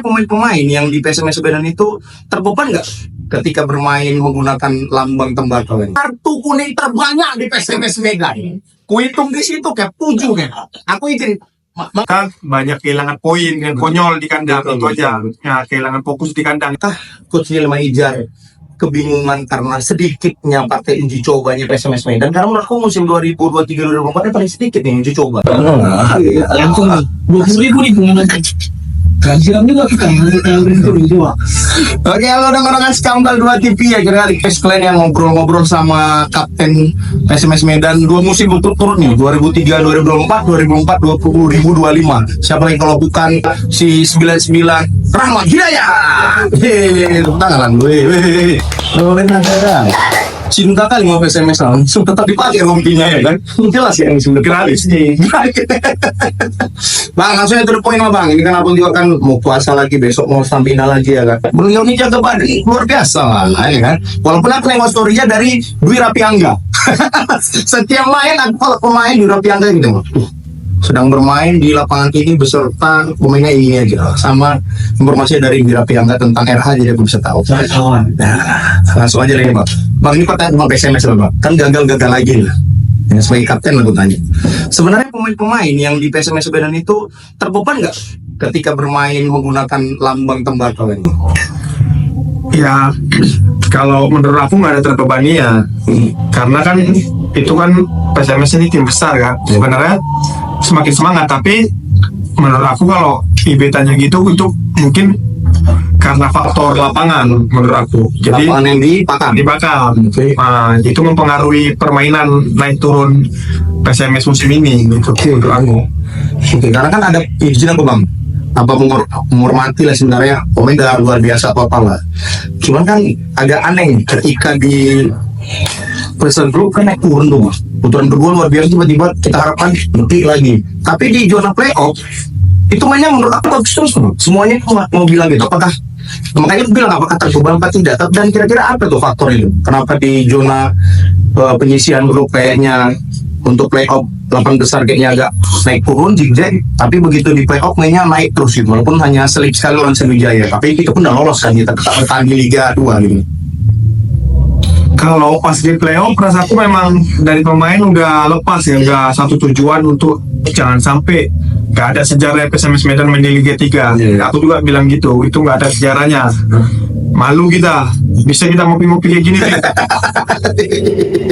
Pemain-pemain yang di PSMS Medan itu terbeban nggak ketika bermain menggunakan lambang tembakau ini? Kartu kuning terbanyak di PSMS Medan. Kuhitung di situ kayak 7 kan. Aku izin. Kita banyak kehilangan poin yang konyol di kandang itu aja. Ya, kehilangan fokus di kandang. Coach Nilma Ijar kebingungan karena sedikitnya partai uji cobanya PSMS Medan. Karena menurut aku musim 2023-2024 paling sedikit nih uji coba. Langsung 20.000 nih pengumuman. Kasihan juga kita juga. Oke, halo dengarkan Skambal 2 TV ya, kira request kalian yang ngobrol-ngobrol sama Kapten PSMS Medan 2 musim berturut-turut nih, 2003-2024, 2024-2025. Siapa yang kalau bukan si 99 Rahmat Hidayat. Tangan gue. Cinta kali mau PSMS langsung tetap dipakai rompinya ya kan, jelas ya yang sebenarnya Gratis nih. Bang, langsung aja to the point lah bang. Ini kan abang juga kan mau puasa lagi, besok mau stamina lagi ya kan. Beliau ini jaga badan luar biasa lah ya kan. Walaupun aku nengok story-nya dari Dwi Rapi Angga. Setiap main aku kalau pemain Dwi Rapi Angga gitu sedang bermain di lapangan ini beserta pemainnya ini aja. Sama informasi dari Dwi Rapi Angga tentang RH jadi aku bisa tahu. Nah, langsung aja lagi bang. Bang, ini pertanyaan tentang PSMS lah bang. Kan gagal-gagal lagi lah. Ya, sebagai kapten aku tanya. Sebenarnya pemain-pemain yang di PSMS Medan itu terbeban nggak ketika bermain menggunakan lambang tembakau ini? Ya, kalau menurut aku nggak ada terbebani ya. Karena kan itu kan PSMS ini tim besar kan. Sebenarnya semakin semangat, tapi menurut aku kalau IB tanya gitu itu mungkin karena faktor lapangan menurut aku. Jadi lapangan yang dibakar. Nah, itu mempengaruhi permainan naik turun PSMS musim ini gitu menurut aku. Oke, karena kan ada izin apa bang? Apa menghormati lah sebenarnya pemain udah luar biasa apa lah. Cuman kan agak aneh ketika di Presiden Group kan naik turun tuh bang. Putaran kedua luar biasa, tiba-tiba kita harapkan nanti lagi. Tapi di zona playoff itu mainnya menurut aku bagus terus bang. Semuanya mau bilang gitu. Apakah makanya aku bilang apakah terbeban apa tidak? Dan kira-kira apa tuh faktor itu? Kenapa di zona penyisian grup kayaknya untuk playoff 8 besar kayaknya agak naik turun zigzag, tapi begitu di playoff mainnya naik terus gitu, walaupun hanya selip sekali lawan Sriwijaya, tapi kita pun udah lolos kan, kita bertahan di Liga 2 gitu. Kalau pas di playoff, rasaku memang dari pemain udah lepas ya, udah satu tujuan untuk jangan sampai nggak ada sejarah PSMS Medan main di Liga 3. Aku juga bilang gitu, itu nggak ada sejarahnya. Malu kita, bisa kita ngopi-ngopi kayak gini nih.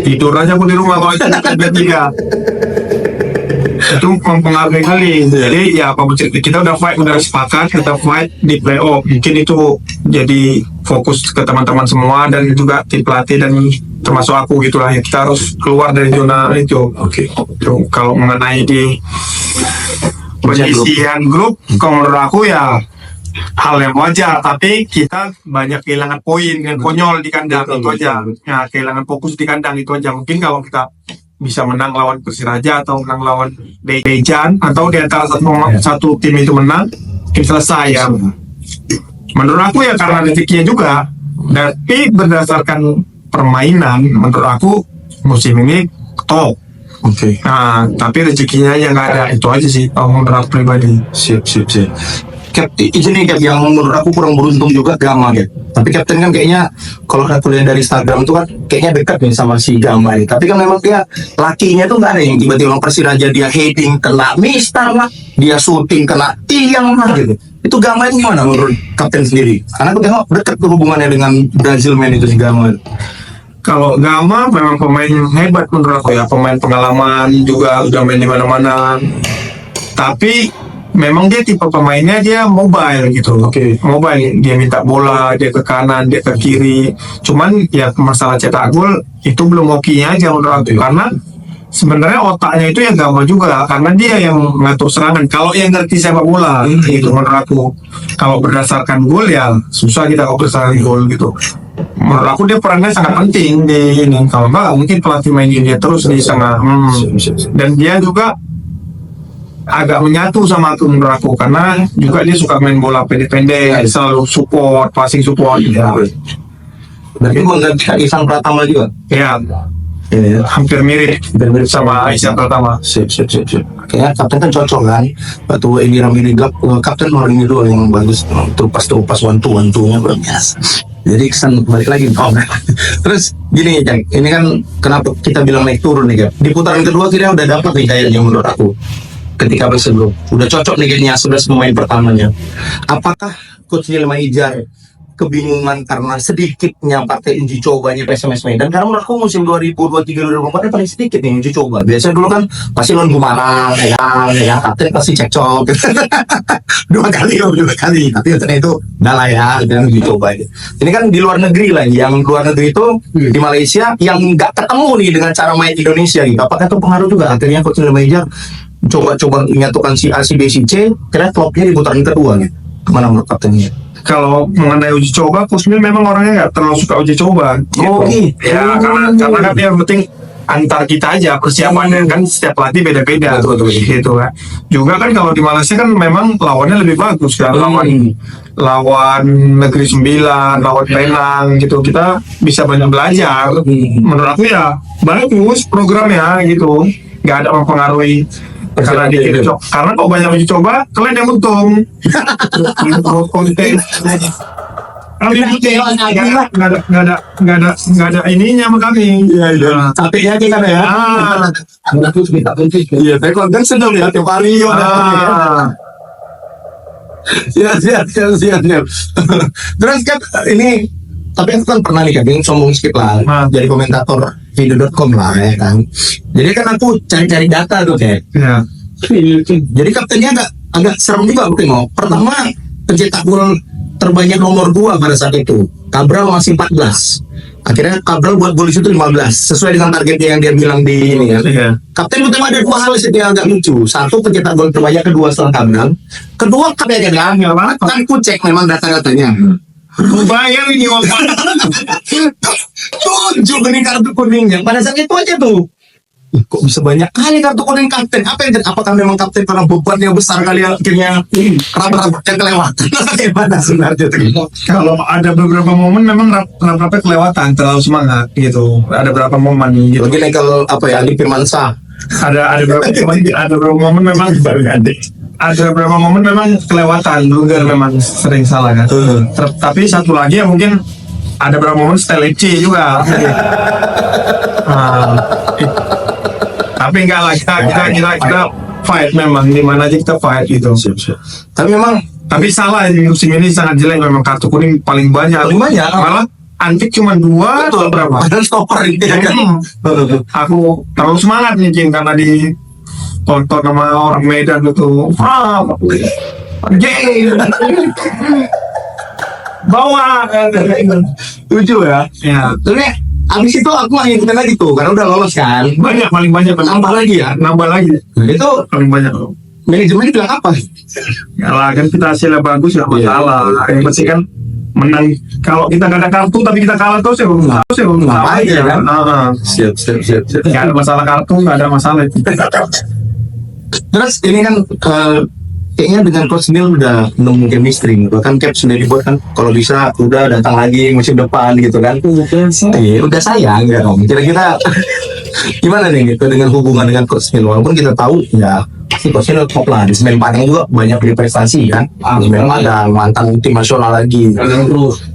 Tidur aja aku di rumah kalau itu Liga 3. Itu mempengaruhi kali. Jadi ya apa kita udah fight, udah sepakat kita fight di playoff. Mungkin itu jadi fokus ke teman-teman semua dan juga tim pelatih dan termasuk aku gitulah ya, kita harus keluar dari zona itu. Oke. Kalau mengenai di penyisian grup, kalau menurut aku ya hal yang wajar, tapi kita banyak kehilangan poin yang konyol di kandang itu aja. Ya, kehilangan fokus di kandang itu aja. Mungkin kalau kita bisa menang lawan Persiraja atau menang lawan Dejan atau di antara satu tim itu menang, tim selesai ya. Menurut aku ya karena rezekinya juga, tapi berdasarkan permainan menurut aku musim ini top. Oke. Nah, tapi rezekinya yang nggak ada, itu aja sih kalau menurut aku pribadi. Sip. Izin nih Cap, yang menurut aku kurang beruntung juga Gama ya. Tapi Kapten kan kayaknya kalau aku lihat dari Instagram tuh kan kayaknya dekat nih sama si Gama ini. Tapi kan memang dia lakinya tuh nggak ada yang tiba-tiba Persiraja dia heading kena mistar lah, dia shooting kena tiang lah gitu. Itu Gama ini gimana menurut Kapten sendiri? Karena aku tengok dekat hubungannya dengan Brazil man itu si Gama. Kalau Gama memang pemain hebat menurut aku ya, pemain pengalaman juga udah main di mana-mana. Tapi memang dia tipe pemainnya dia mobile gitu. Oke. Mobile, dia minta bola, dia ke kanan, dia ke kiri. Cuman ya masalah cetak gol itu belum oke-nya aja menurut aku. Karena sebenarnya otaknya itu yang Gama juga, karena dia yang mengatur serangan. Kalau yang ngerti sepak bola itu menurut aku. Kalau berdasarkan gol ya susah kita kalau berdasarkan gol gitu. Menurut aku dia perannya sangat penting di ini. Kalau enggak mungkin pelatih mainin dia terus di tengah. Dan dia juga agak menyatu sama aku menurut aku, karena juga dia suka main bola pendek-pendek, selalu passing support ya. Berarti menggantikan Ihsan Pratama juga? Ya, Iya. hampir mirip sama Aisyah pertama. Sip. Kayaknya kapten kan cocok kan. Waktu ini Ramili Gap, kapten orang ini doang yang bagus. Terupas one-two-nya luar biasa. Jadi kesan balik lagi. Terus gini Cang, ini kan kenapa kita bilang naik turun nih Gap. Di putaran kedua kita udah dapat nih kayaknya menurut aku. Ketika sebelum udah cocok nih kayaknya sudah pemain pertamanya. Apakah Coach Nilma Ijar kebingungan karena sedikitnya partai uji cobanya PSMS Medan? Karena menurutku musim 2023-2024 paling sedikit nih uji coba. Biasanya dulu kan pasti lawan Gumarang, ya kapten pasti cekcok. dua kali. Tapi ternyata itu udah lah ya, dan uji coba. Ini kan di luar negeri lagi, yang luar negeri itu di Malaysia yang nggak ketemu nih dengan cara main Indonesia gitu. Apakah itu pengaruh juga akhirnya Coach Nilma Ijar coba menyatukan si A, si B, si C, kira klubnya di putaran kedua gitu. Kemana menurut kaptennya? Kalau mengenai uji coba, Coach Mil memang orangnya nggak terlalu suka uji coba. Oh, gitu. Ya, karena kan yang penting antar kita aja persiapannya kan setiap pelatih beda-beda. Betul. Gitu kan. Juga kan kalau di Malaysia kan memang lawannya lebih bagus kan. Lawan Negeri Sembilan, lawan Penang gitu. Kita bisa banyak belajar. Menurut aku ya bagus programnya gitu. Nggak ada mempengaruhi karena karena kalau banyak uji coba kalian yang untung. Nggak ada ininya sama kami. Iya. Capeknya kita ya. Iya, tapi konten sedang ya tiap hari. Siap. Terus kan ini, tapi aku kan pernah nih kan, sombong sedikit lah, jadi komentator video.com lah ya kan. Jadi kan aku cari-cari data tuh kayak. Ya. Jadi kaptennya agak serem juga mungkin mau. Pertama pencetak gol terbanyak nomor 2 pada saat itu. Cabral masih 14. Akhirnya Cabral buat gol di situ 15 sesuai dengan targetnya yang dia bilang di ini ya. Kapten utama ada 2 hal yang agak lucu. Satu, pencetak gol terbanyak, kedua setelah Cabral. Kedua kaptennya kan ku cek memang data-datanya. Bayang ini Tunjuk ini kartu kuningnya pada saat itu aja tuh. Kok bisa banyak kali kartu kuning kapten? Apakah memang kapten karena bebannya besar kali akhirnya raba-rabanya kelewatan? Bagaimana sebenarnya? kalau ada beberapa momen memang raba kelewatan, terlalu semangat gitu. Ada beberapa momen gitu. Begini kalau Adi Firmansyah. Ada beberapa momen memang ada beberapa momen memang kelewatan, Lugar memang sering salah kan. Tapi satu lagi ya mungkin ada beberapa momen style C juga. Tapi enggak lah, kita fight memang, di mana aja kita fight gitu. Tapi salah di musim ini sangat jelek, memang kartu kuning paling banyak. Malah antik cuma 2 atau berapa? Padahal stopper ini. Aku terlalu semangat mungkin karena ditonton sama orang Medan itu. Bawa Lucu ya. ya. Tapi abis itu aku nggak ngikutin lagi tuh, karena udah lolos kan. Paling banyak Nambah lagi ya. Itu paling banyak. manajemen bilang apa? Ya lah kan kita hasilnya bagus ya masalah. Yang penting kan menang. Kalau kita nggak ada kartu tapi kita kalah terus ya Ngapain ya kan? Siap. Nggak ada masalah kartu, nggak ada masalah itu. Terus ini kan kayaknya dengan Coach Nil udah nemu chemistry, bahkan cap sudah dibuat kan, kalau bisa udah datang lagi musim depan gitu kan. Udah sayang ya Om. Kira-kira gimana nih gitu dengan hubungan dengan Coach Nil, walaupun kita tahu ya si Coach Nil top lah di Semen Padang juga banyak berprestasi kan. Semen Padang mantan tim nasional lagi.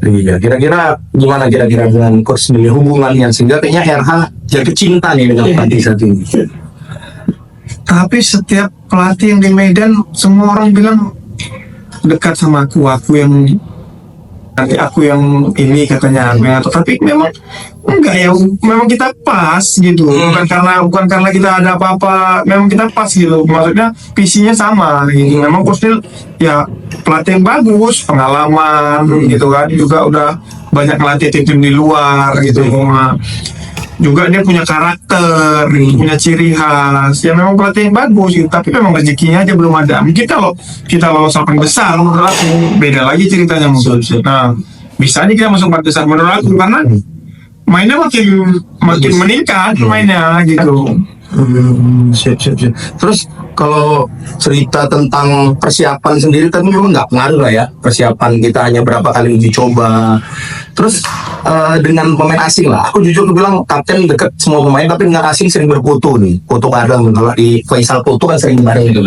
Iya, kira-kira gimana dengan Coach Nil hubungannya, sehingga kayaknya RH jadi cinta nih dengan pelatih saat ini. Tapi setiap pelatih yang di Medan semua orang bilang dekat sama aku yang nanti aku yang ini katanya tapi memang enggak ya, memang kita pas gitu. Bukan karena kita ada apa-apa, memang kita pas gitu. Maksudnya visinya sama gitu. Memang Coach Nil ya pelatih yang bagus, pengalaman gitu kan, juga udah banyak melatih tim-tim di luar gitu. Juga dia punya karakter, punya ciri khas. Ya memang pelatih yang bagus gitu, tapi memang rezekinya aja belum ada. Mungkin kalau kita lolos 8 besar menurut aku beda lagi ceritanya mungkin. Nah, bisa aja kita masuk 4 besar menurut aku, karena mainnya makin meningkat mainnya gitu. Siap. Terus kalau cerita tentang persiapan sendiri tadi memang nggak pengaruh lah ya, persiapan kita hanya berapa kali uji coba. Terus dengan pemain asing lah, aku jujur bilang kapten deket semua pemain, tapi dengan asing sering berfoto nih, foto kadang kalau di Faisal foto kan sering bareng gitu.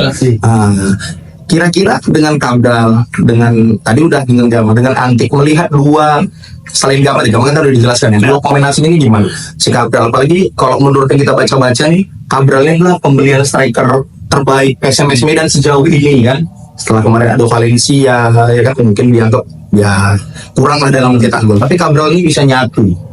Kira-kira dengan Kabdal, dengan tadi udah dengan Gama, dengan Antik, melihat dua selain Gama kan udah dijelaskan ya, dua pemain asing ini gimana? Si Kabdal, apalagi kalau menurut yang kita baca-baca nih, Kabdal ini adalah pembelian striker terbaik SMS Medan sejauh ini kan. Setelah kemarin ada Valencia, ya kan mungkin dianggap ya kurang lah dalam mencetak gol. Tapi Kabdal ini bisa nyatu.